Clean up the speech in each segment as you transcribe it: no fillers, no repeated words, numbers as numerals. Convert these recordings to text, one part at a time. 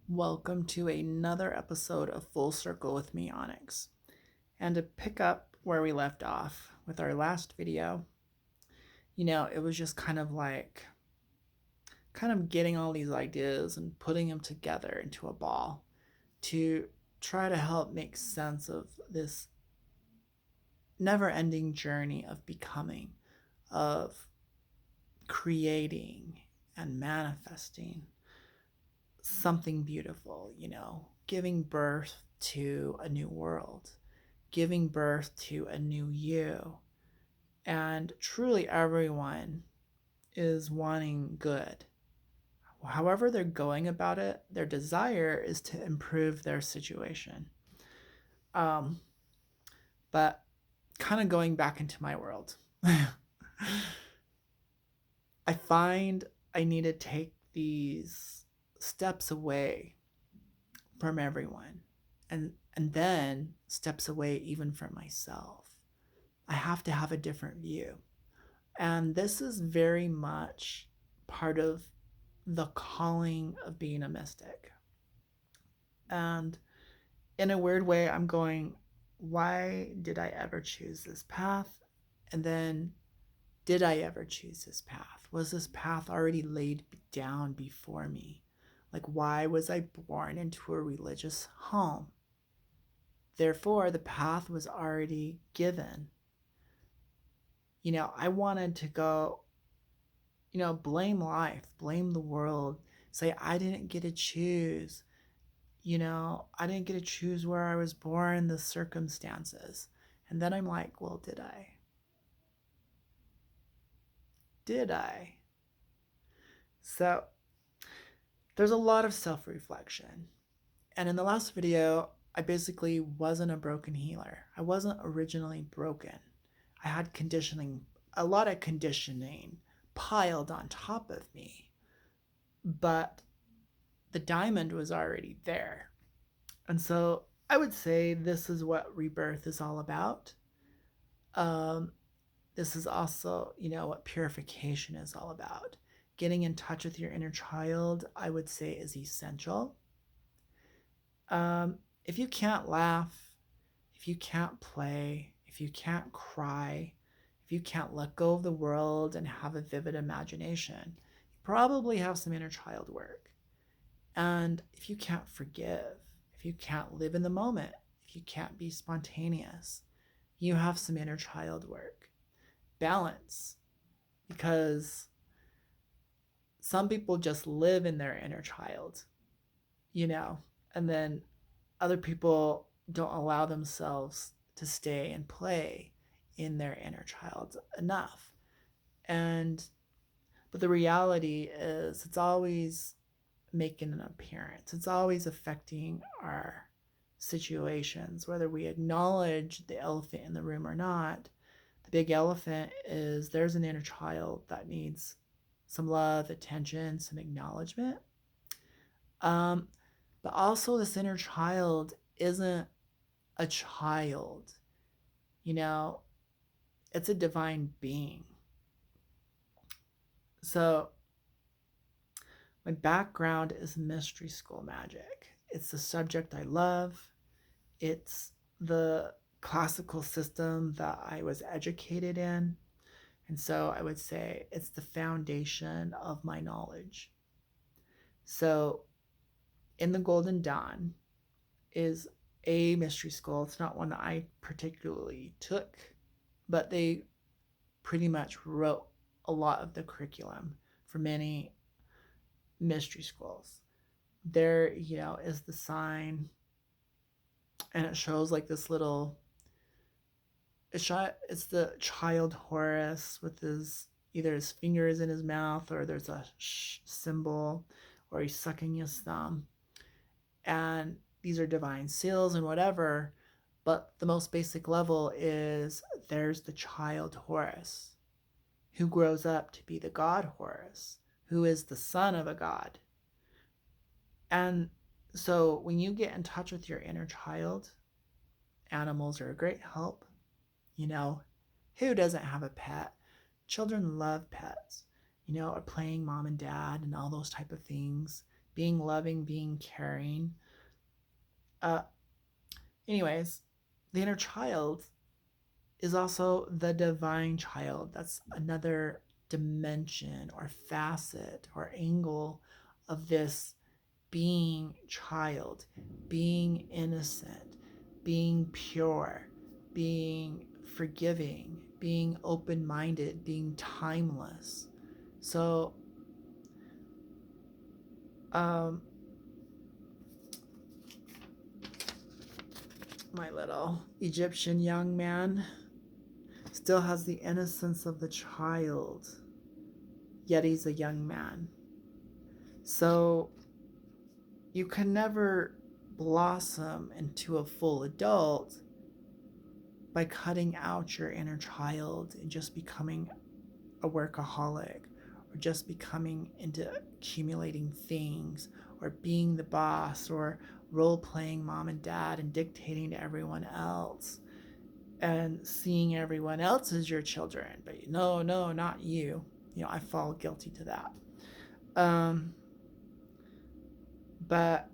Welcome to another episode of Full Circle with me, Onyx. And to pick up where we left off with our last video, it was just kind of getting all these ideas and putting them together into a ball to try to help make sense of this never ending journey of becoming, of creating and manifesting something beautiful, giving birth to a new world, giving birth to a new you. And truly, everyone is wanting good. However, they're going about it, their desire is to improve their situation. Um, but kind of going back into my world, I find I need to take these steps away from everyone and then steps away even from myself. I have to have a different view. And this is very much part of the calling of being a mystic. And in a weird way, I'm going, why did I ever choose this path? And then, did I ever choose this path? Was this path already laid down before me? Like, why was I born into a religious home? Therefore, the path was already given. I wanted to go, blame life, blame the world, say, I didn't get to choose. I didn't get to choose where I was born, the circumstances. And then I'm like, well, did I? Did I? So there's a lot of self reflection. And in the last video, I basically wasn't a broken healer. I wasn't originally broken. I had a lot of conditioning piled on top of me. But the diamond was already there. And so I would say this is what rebirth is all about. Um, this is also, what purification is all about. Getting in touch with your inner child, I would say, is essential. If you can't laugh, if you can't play, if you can't cry, if you can't let go of the world and have a vivid imagination, you probably have some inner child work. And if you can't forgive, if you can't live in the moment, if you can't be spontaneous, you have some inner child work. Balance, because some people just live in their inner child, you know, and then other people don't allow themselves to stay and play in their inner child enough. And but the reality is it's always making an appearance. It's always affecting our situations, whether we acknowledge the elephant in the room or not. The big elephant is there's an inner child that needs some love, attention, some acknowledgement. Um, but also, this inner child isn't a child, you know, it's a divine being. So, my background is mystery school magic. It's the subject I love. It's the classical system that I was educated in. And so I would say it's the foundation of my knowledge. So in the Golden Dawn is a mystery school. It's not one that I particularly took, but they pretty much wrote a lot of the curriculum for many mystery schools. There, is the sign, and it shows like this little. It's the child Horus with his either his fingers in his mouth or there's a sh symbol, or he's sucking his thumb, and these are divine seals and whatever. But the most basic level is there's the child Horus who grows up to be the god Horus, who is the son of a god. And so when you get in touch with your inner child, animals are a great help. You know, who doesn't have a pet? Children love pets, or playing mom and dad and all those type of things. being loving, being caring. Uh, Anyways, the inner child is also the divine child. That's another dimension or facet or angle of this being child, being innocent, being pure, being forgiving, being open minded, being timeless. So, um, my little Egyptian young man still has the innocence of the child, yet he's a young man. So, you can never blossom into a full adult by cutting out your inner child and just becoming a workaholic or just becoming into accumulating things or being the boss or role playing mom and dad and dictating to everyone else and seeing everyone else as your children, but no, not you. I fall guilty to that. But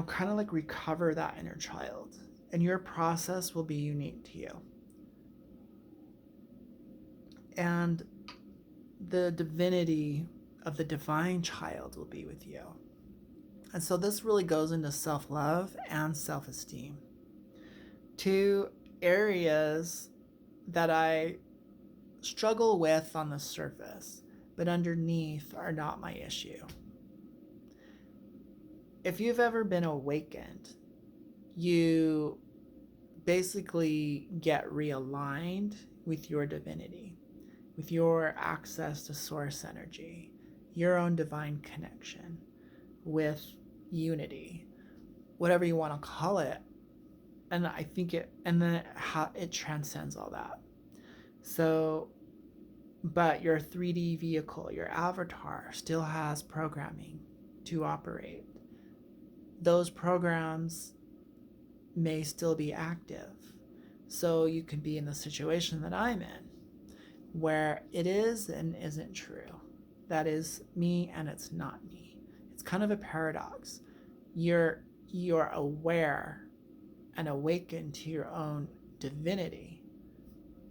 kind of like recover that inner child, and your process will be unique to you. And the divinity of the divine child will be with you. And so this really goes into self-love and self-esteem. Two areas that I struggle with on the surface, but underneath are not my issue. If you've ever been awakened, you basically get realigned with your divinity, with your access to source energy, your own divine connection, with unity, whatever you want to call it. And I think it transcends all that. So, but your 3D vehicle, your avatar, still has programming to operate. Those programs may still be active. So you could be in the situation that I'm in, where it is and isn't true. That is me and it's not me. It's kind of a paradox. You're aware and awakened to your own divinity,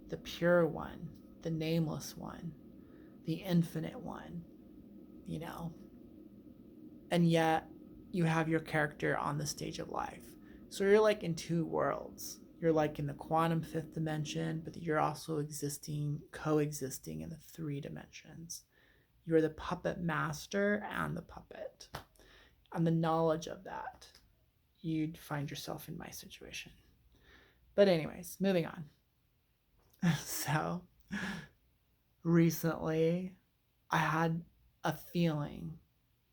the pure one, the nameless one, the infinite one, and yet you have your character on the stage of life. So you're like in two worlds. You're like in the quantum fifth dimension, but you're also coexisting in the 3 dimensions. You're the puppet master and the puppet. And the knowledge of that, you'd find yourself in my situation. But anyways, moving on. So recently I had a feeling,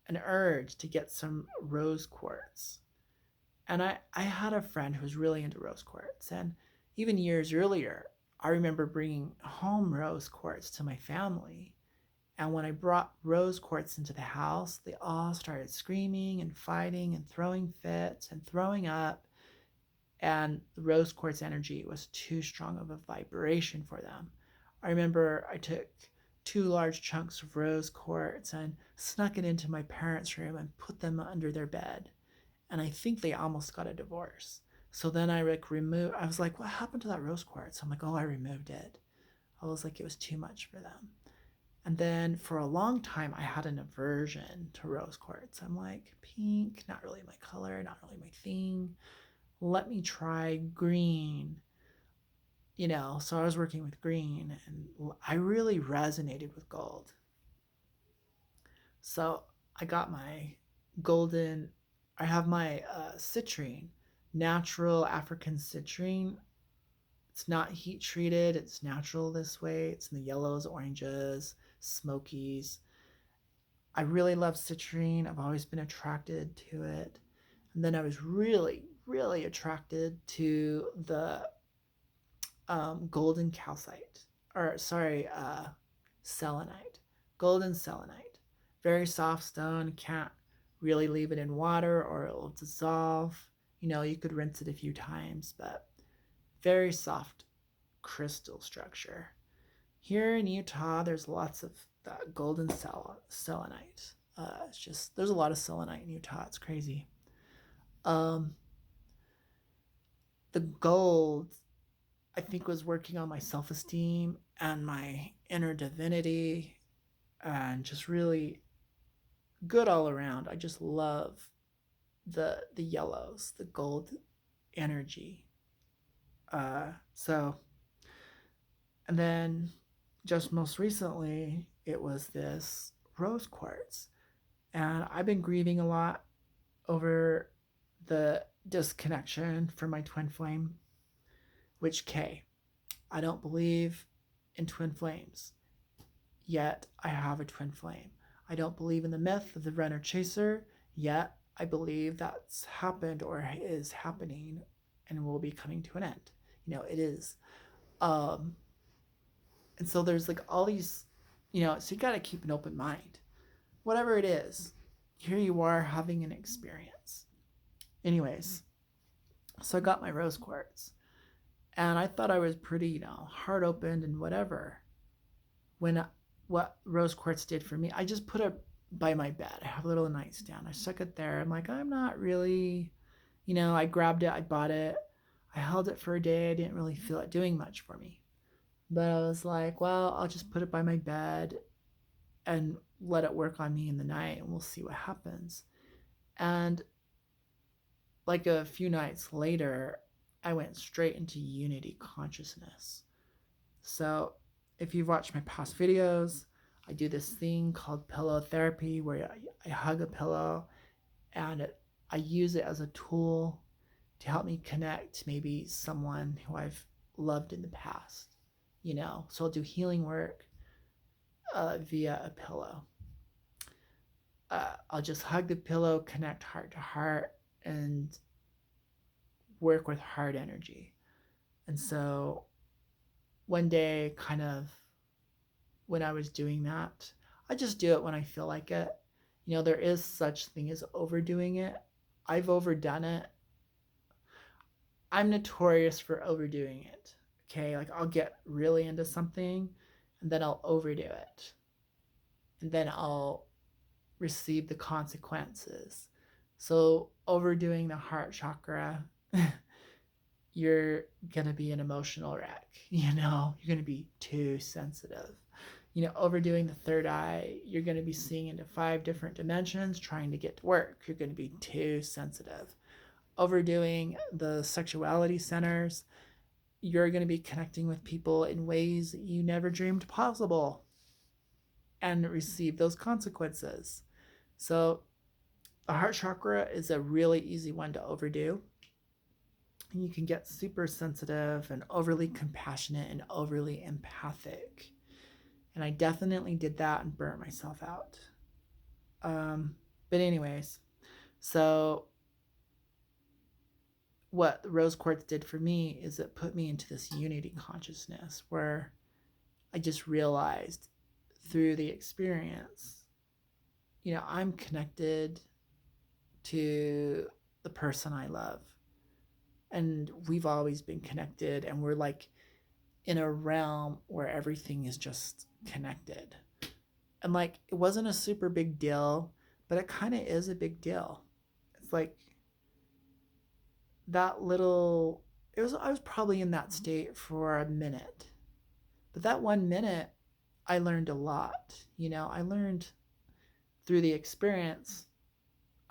an urge to get some rose quartz. And I had a friend who was really into rose quartz. And even years earlier, I remember bringing home rose quartz to my family. And when I brought rose quartz into the house, they all started screaming and fighting and throwing fits and throwing up. And the rose quartz energy was too strong of a vibration for them. I remember I took 2 large chunks of rose quartz and snuck it into my parents' room and put them under their bed. And I think they almost got a divorce. So then I was like, what happened to that rose quartz? I'm like, oh, I removed it. I was like, it was too much for them. And then for a long time, I had an aversion to rose quartz. I'm like, pink, not really my color, not really my thing. Let me try green. So I was working with green and I really resonated with gold. So I got my golden, I have my citrine, natural African citrine. It's not heat treated, it's natural this way. It's in the yellows, oranges, smokies. I really love citrine. I've always been attracted to it. And then I was really, really attracted to the golden calcite, or sorry, selenite, golden selenite. Very soft stone, can't really leave it in water or it'll dissolve. You could rinse it a few times, but very soft crystal structure. Here in Utah, there's lots of that golden selenite. It's just, there's a lot of selenite in Utah. It's crazy. Um, the gold, I think, was working on my self esteem and my inner divinity, and just really good all around. I just love the yellows, the gold energy. So, and then just most recently, it was this rose quartz, and I've been grieving a lot over the disconnection from my twin flame, which I don't believe in twin flames, yet I have a twin flame. I don't believe in the myth of the runner chaser, yet I believe that's happened or is happening and will be coming to an end. It is. Um, and so there's like all these, so you got to keep an open mind. Whatever it is, here you are having an experience. Anyways, so I got my rose quartz, and I thought I was pretty, heart opened and whatever. What rose quartz did for me, I just put it by my bed. I have a little nightstand. I stuck it there. I'm like, I'm not really, I grabbed it, I bought it, I held it for a day. I didn't really feel it doing much for me. But I was like, well, I'll just put it by my bed and let it work on me in the night, and we'll see what happens. And like a few nights later, I went straight into unity consciousness. So if you've watched my past videos, I do this thing called pillow therapy where I hug a pillow, and I use it as a tool to help me connect maybe someone who I've loved in the past. So I'll do healing work via a pillow. I'll just hug the pillow, connect heart to heart, and work with heart energy. And so one day, kind of when I was doing that, I just do it when I feel like it. There is such thing as overdoing it. I've overdone it. I'm notorious for overdoing it. Okay, like I'll get really into something and then I'll overdo it. And then I'll receive the consequences. So, overdoing the heart chakra, you're going to be an emotional wreck. You're going to be too sensitive. Overdoing the third eye, you're going to be seeing into 5 different dimensions trying to get to work. You're going to be too sensitive. Overdoing the sexuality centers, you're going to be connecting with people in ways that you never dreamed possible and receive those consequences. So, the heart chakra is a really easy one to overdo. And you can get super sensitive and overly compassionate and overly empathic. And I definitely did that and burnt myself out. But anyways, so what the rose quartz did for me is it put me into this unity consciousness where I just realized through the experience, I'm connected to the person I love. And we've always been connected, and we're like in a realm where everything is just connected. And like it wasn't a super big deal, but it kind of is a big deal. It's like that little I was probably in that state for a minute. But that 1 minute I learned a lot. I learned through the experience.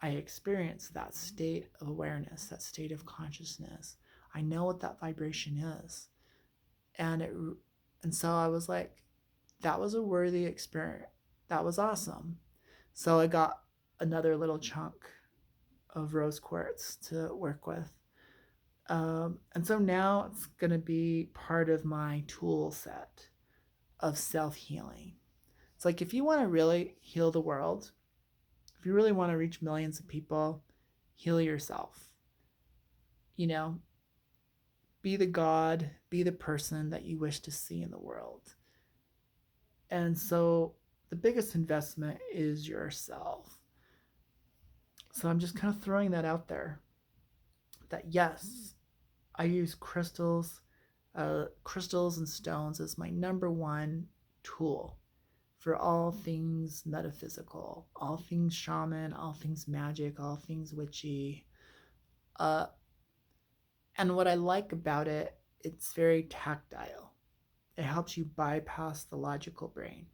I experienced that state of awareness, that state of consciousness. I know what that vibration is. And so I was like, that was a worthy experience. That was awesome. So I got another little chunk of rose quartz to work with. And so now it's going to be part of my tool set of self-healing. It's like if you want to really heal the world, if you really want to reach millions of people, heal yourself. Be the God, be the person that you wish to see in the world. And so the biggest investment is yourself. So I'm just kind of throwing that out there. That yes, I use crystals and stones as my number one tool for all things metaphysical, all things shaman, all things magic, all things witchy. Uh, and what I like about it, it's very tactile. It helps you bypass the logical brain,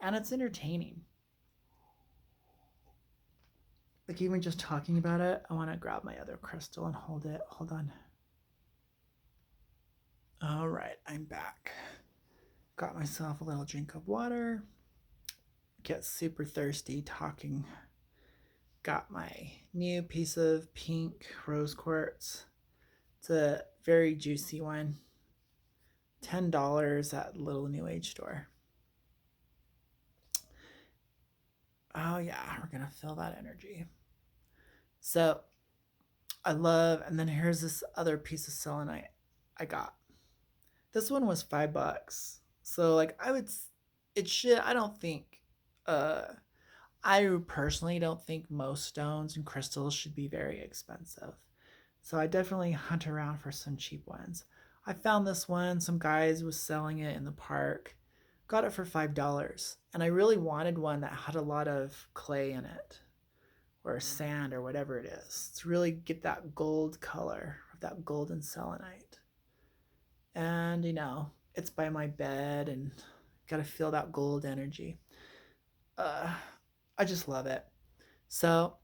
and it's entertaining. Like, even just talking about it, I want to grab my other crystal and hold it. Hold on. All right, I'm back. Got myself a little drink of water. Get super thirsty talking. Got my new piece of pink rose quartz. It's a very juicy one. $10 at Little New Age store. Oh yeah, we're gonna feel that energy. So I love, and then here's this other piece of selenite I got. This one was $5. So like it should. I don't think. I personally don't think most stones and crystals should be very expensive. So I definitely hunt around for some cheap ones. I found this one. Some guys was selling it in the park. Got it for $5, and I really wanted one that had a lot of clay in it, or sand, or whatever it is, to really get that gold color of that golden selenite. And it's by my bed, and got to feel that gold energy. Uh, I just love it. So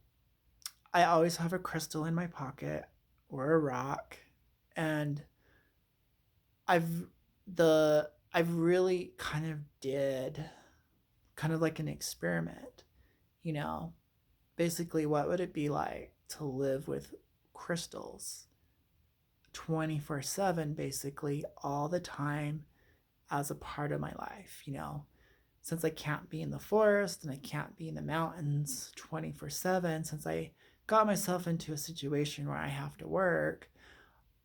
I always have a crystal in my pocket or a rock, and I've I've really kind of did kind of like an experiment, you know. Basically, what would it be like to live with crystals 24/7, basically all the time, as a part of my life, since I can't be in the forest and I can't be in the mountains 24/7, since I got myself into a situation where I have to work,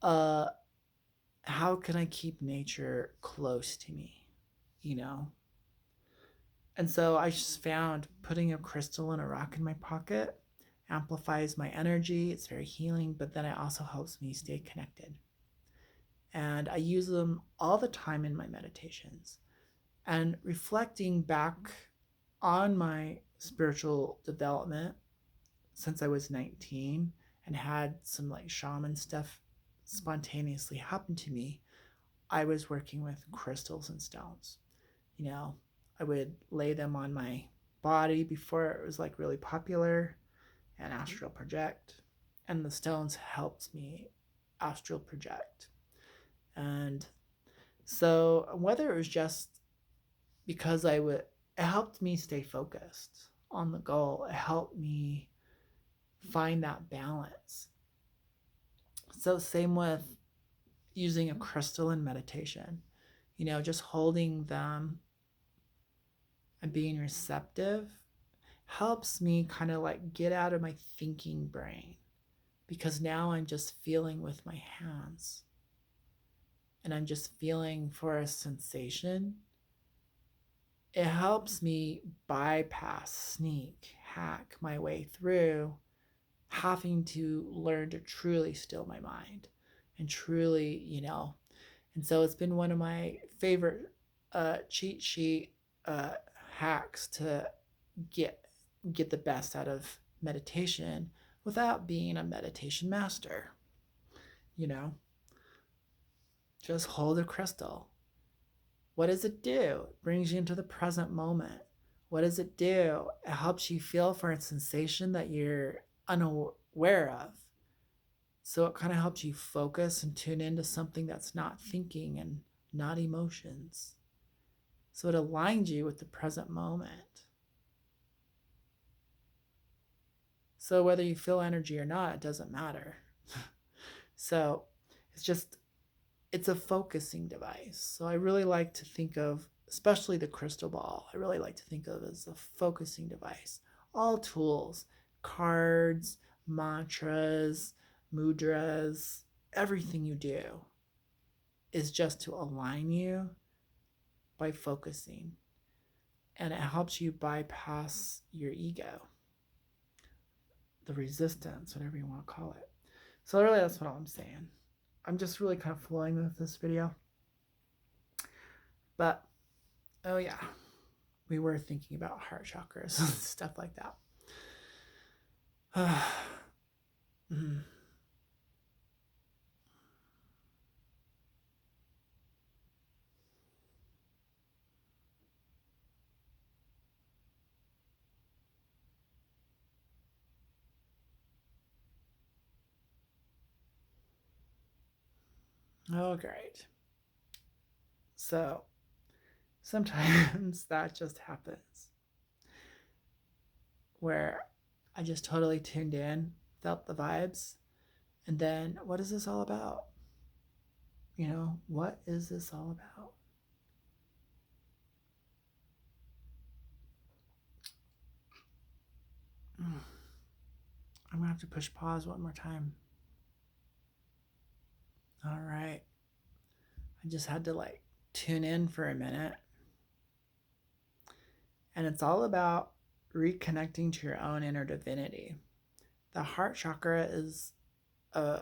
uh how can I keep nature close to me, you know? And so I just found putting a crystal and a rock in my pocket amplifies my energy. It's very healing, but then it also helps me stay connected. And I use them all the time in my meditations. And reflecting back on my spiritual development since I was 19 and had some like shaman stuff spontaneously happen to me, I was working with crystals and stones. You know, I would lay them on my body before it was like really popular and astral project. And the stones helped me astral project. And so whether it was just because it helped me stay focused on the goal, it helped me find that balance. So same with using a crystal in meditation, just holding them and being receptive helps me kind of like get out of my thinking brain, because now I'm just feeling with my hands and I'm just feeling for a sensation. It helps me bypass, sneak, hack my way through having to learn to truly still my mind and truly, And so it's been one of my favorite cheat sheet hacks to get get the best out of meditation without being a meditation master. You know, just hold a crystal. What does it do? It brings you into the present moment. What does it do? It helps you feel for a sensation that you're unaware of. So it kind of helps you focus and tune into something that's not thinking and not emotions. So it aligns you with the present moment. So whether you feel energy or not, it doesn't matter. So it's a focusing device. So I really like to think of, especially the crystal ball, I really like to think of as a focusing device. All tools, cards, mantras, mudras, everything you do is just to align you by focusing. And it helps you bypass your ego, the resistance, whatever you want to call it. So really that's what I'm saying. I'm just really kind of flowing with this video. But, oh yeah. we were thinking about heart chakras and stuff like that. Mm. Oh, great. So sometimes that just happens where I just totally tuned in, felt the vibes, and then what is this all about? What is this all about? I'm gonna have to push pause one more time. All right. I just had to tune in for a minute. And it's all about reconnecting to your own inner divinity. The heart chakra is a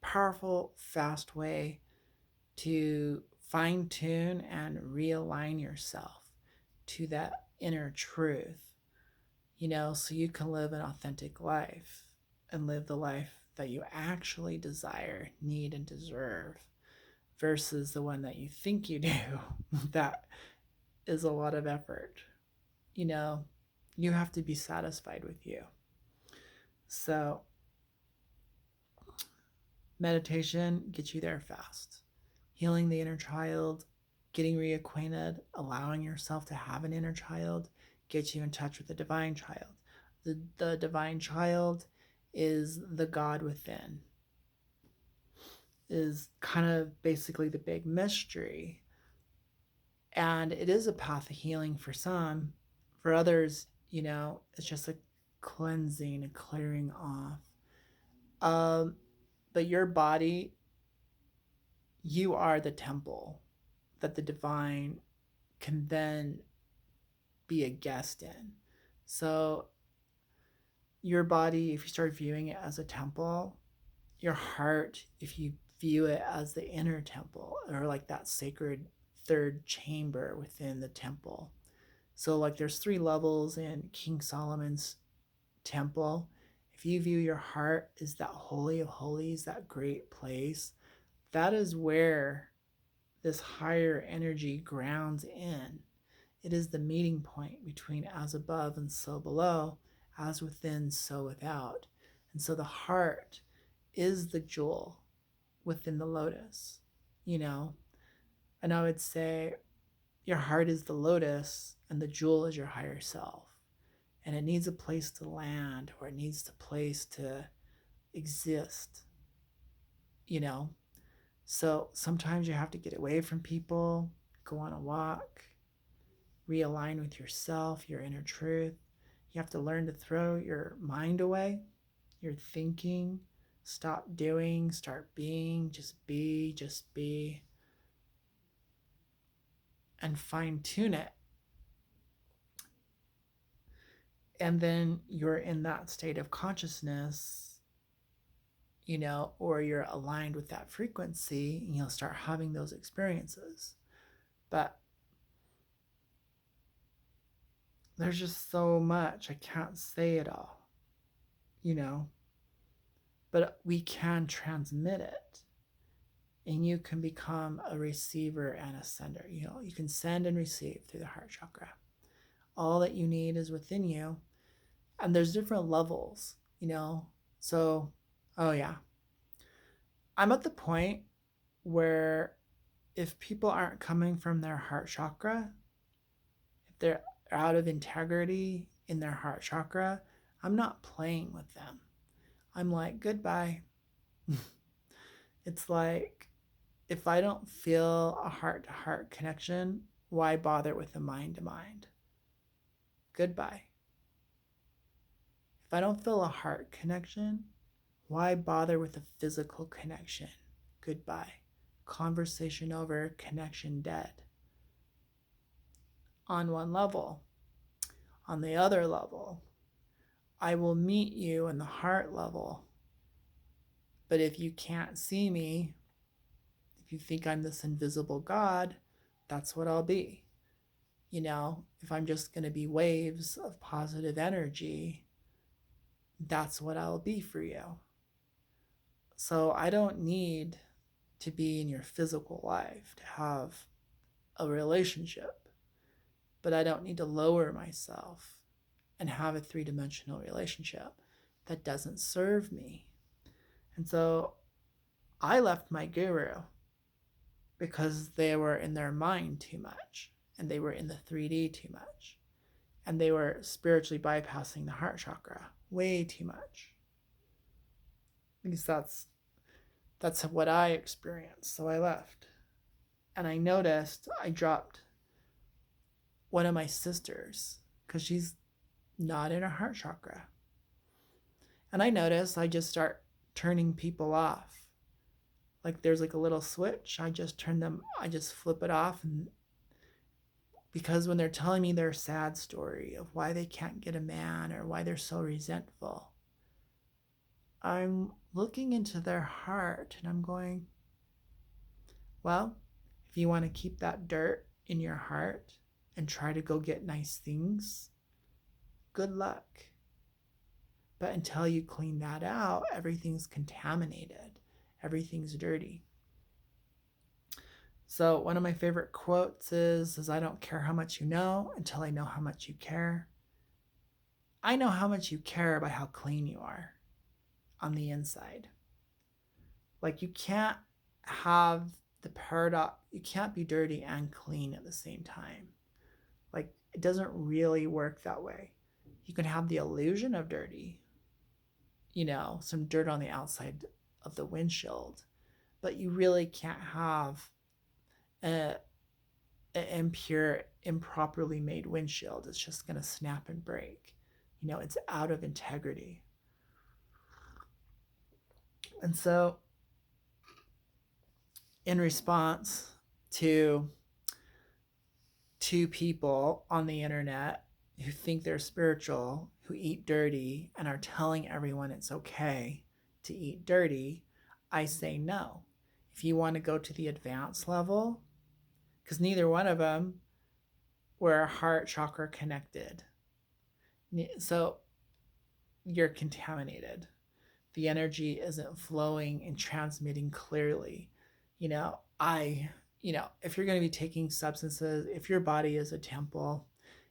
powerful, fast way to fine tune and realign yourself to that inner truth, so you can live an authentic life and live the life that you actually desire, need, and deserve versus the one that you think you do. That is a lot of effort. You know, you have to be satisfied with you. So, meditation gets you there fast. Healing the inner child, getting reacquainted, allowing yourself to have an inner child gets you in touch with the divine child. The divine child is the God within, is kind of basically the big mystery. And it is a path of healing for some. For others, it's just a cleansing, a clearing off. But your body, you are the temple that the divine can then be a guest in. So, your body, if you start viewing it as a temple, your heart, if you view it as the inner temple or like that sacred third chamber within the temple. So, there's 3 levels in King Solomon's temple. If you view your heart as that holy of holies, that great place, that is where this higher energy grounds in. It is the meeting point between as above and so below, as within, so without. And so the heart is the jewel within the lotus, you know? And I would say your heart is the lotus and the jewel is your higher self. And it needs a place to land, or it needs a place to exist, you know? So sometimes you have to get away from people, go on a walk, realign with yourself, your inner truth. You have to learn to throw your mind away, your thinking, stop doing, start being, just be, and fine tune it. And then you're in that state of consciousness, or you're aligned with that frequency, and you'll start having those experiences. But there's just so much. I can't say it all, you know, but we can transmit it. And you can become a receiver and a sender. You can send and receive through the heart chakra. All that you need is within you. And there's different levels. So, oh yeah. I'm at the point where if people aren't coming from their heart chakra, if they're out of integrity in their heart chakra, I'm not playing with them. I'm like, goodbye. It's like, if I don't feel a heart to heart connection, why bother with a mind to mind? Goodbye. If I don't feel a heart connection, why bother with a physical connection? Goodbye. Conversation over, connection dead. On one level. On the other level, I will meet you in the heart level. But if you can't see me, if you think I'm this invisible God, that's what I'll be. If I'm just going to be waves of positive energy, that's what I'll be for you. So I don't need to be in your physical life to have a relationship, but I don't need to lower myself and have a three-dimensional relationship that doesn't serve me. And so I left my guru because they were in their mind too much and they were in the 3D too much and they were spiritually bypassing the heart chakra way too much. Because that's what I experienced. So I left. And I noticed I dropped one of my sisters because she's not in her heart chakra. And I noticed I just start turning people off. Like there's like a little switch. I just flip it off. And because when they're telling me their sad story of why they can't get a man or why they're so resentful, I'm looking into their heart and I'm going, well, if you want to keep that dirt in your heart and try to go get nice things, good luck. But until you clean that out, everything's contaminated. Everything's dirty. So one of my favorite quotes is I don't care how much you know until I know how much you care. I know how much you care by how clean you are on the inside. Like you can't have the paradox, you can't be dirty and clean at the same time. Like it doesn't really work that way. You can have the illusion of dirty, some dirt on the outside of the windshield, but you really can't have an impure, improperly made windshield. It's just going to snap and break. It's out of integrity. And so, in response to two people on the internet who think they're spiritual, who eat dirty, and are telling everyone it's okay to eat dirty, I say no. If you want to go to the advanced level, because neither one of them were heart chakra connected. So you're contaminated. The energy isn't flowing and transmitting clearly. If you're going to be taking substances, if your body is a temple,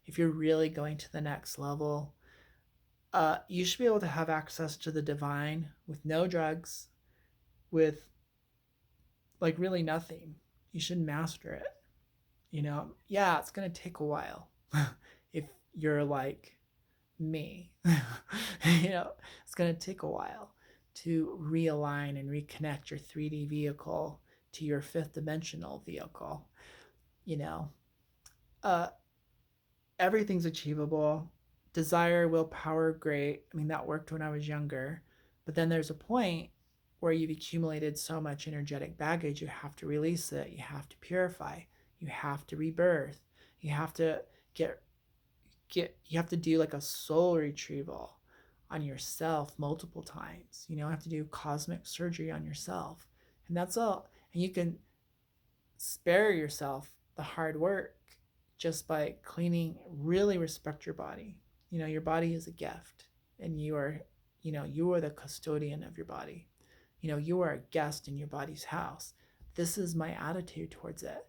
if you're really going to the next level, you should be able to have access to the divine with no drugs, with like really nothing. You should master it. Yeah, it's going to take a while if you're like me. It's going to take a while to realign and reconnect your 3D vehicle to your fifth dimensional vehicle. Everything's achievable. Desire, willpower, great. I mean, that worked when I was younger. But then there's a point where you've accumulated so much energetic baggage, you have to release it. You have to purify. You have to rebirth. You have to you have to do like a soul retrieval on yourself multiple times. You have to do cosmic surgery on yourself. And that's all. And you can spare yourself the hard work just by cleaning. Really respect your body. Your body is a gift, and you are the custodian of your body. You are a guest in your body's house. This is my attitude towards it.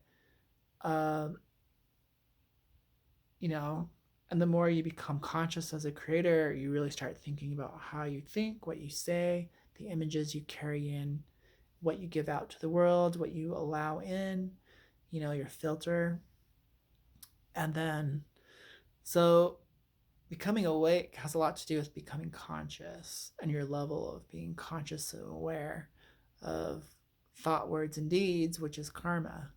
And the more you become conscious as a creator, you really start thinking about how you think, what you say, the images you carry in, what you give out to the world, what you allow in, your filter. And then, so becoming awake has a lot to do with becoming conscious and your level of being conscious and aware of thought, words, and deeds, which is karma.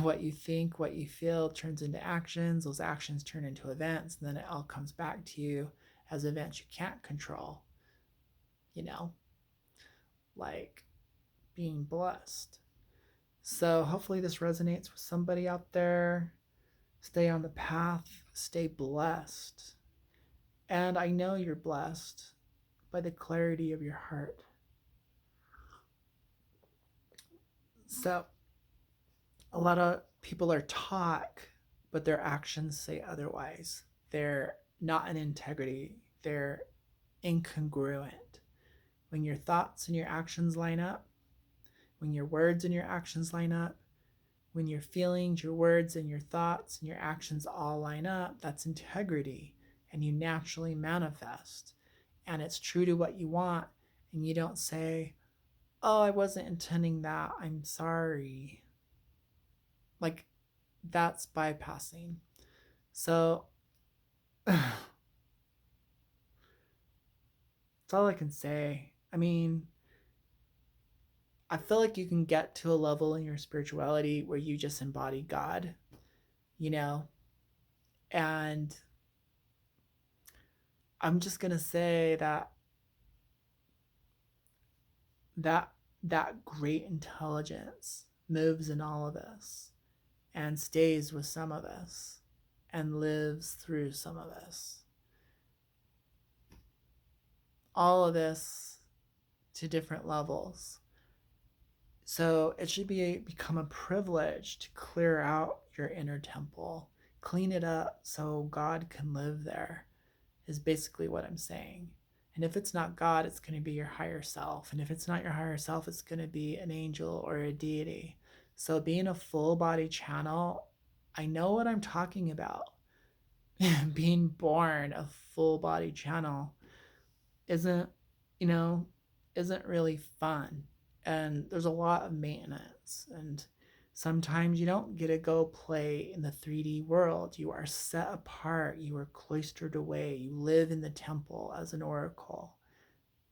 What you think, what you feel turns into actions. Those actions turn into events, and then it all comes back to you as events you can't control. Like being blessed. So hopefully this resonates with somebody out there. Stay on the path, stay blessed. And I know you're blessed by the clarity of your heart. So a lot of people are taught but their actions say otherwise. They're not in integrity, they're incongruent. When your thoughts and your actions line up, when your words and your actions line up, when your feelings, your words, and your thoughts and your actions all line up, that's integrity, and you naturally manifest. And it's true to what you want, and you don't say, "Oh, I wasn't intending that. I'm sorry." Like, that's bypassing. So, that's all I can say. I mean, I feel like you can get to a level in your spirituality where you just embody God, you know? And I'm just going to say that that that great intelligence moves in all of us and stays with some of us and lives through some of us. All of this to different levels. So it should become a privilege to clear out your inner temple, clean it up so God can live there, is basically what I'm saying. And if it's not God, it's going to be your higher self. And if it's not your higher self, it's going to be an angel or a deity. So being a full body channel, I know what I'm talking about. Being born a full body channel isn't, you know, isn't really fun. And there's a lot of maintenance. And sometimes you don't get to go play in the 3D world. You are set apart. You are cloistered away. You live in the temple as an oracle.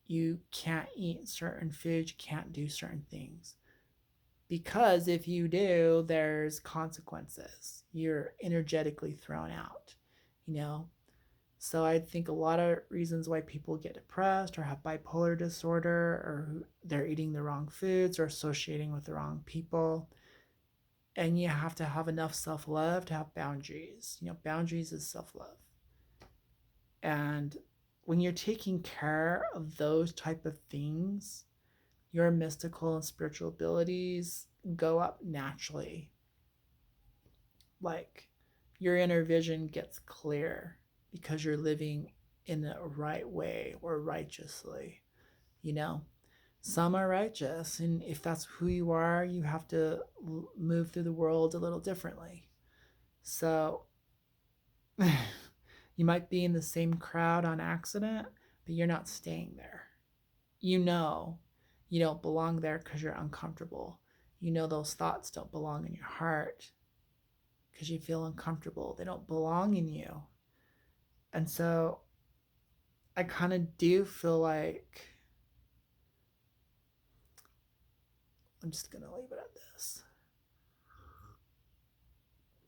You can't eat certain foods. You can't do certain things. Because if you do, there's consequences. You're energetically thrown out, you know? So I think a lot of reasons why people get depressed or have bipolar disorder or they're eating the wrong foods or associating with the wrong people. And you have to have enough self-love to have boundaries. You know, boundaries is self-love. And when you're taking care of those type of things, your mystical and spiritual abilities go up naturally. Like your inner vision gets clear because you're living in the right way or righteously, you know? Some are righteous, and if that's who you are, you have to move through the world a little differently. So you might be in the same crowd on accident, but you're not staying there. You know you don't belong there because you're uncomfortable. You know those thoughts don't belong in your heart because you feel uncomfortable. They don't belong in you. And so I kind of do feel like I'm just going to leave it at this.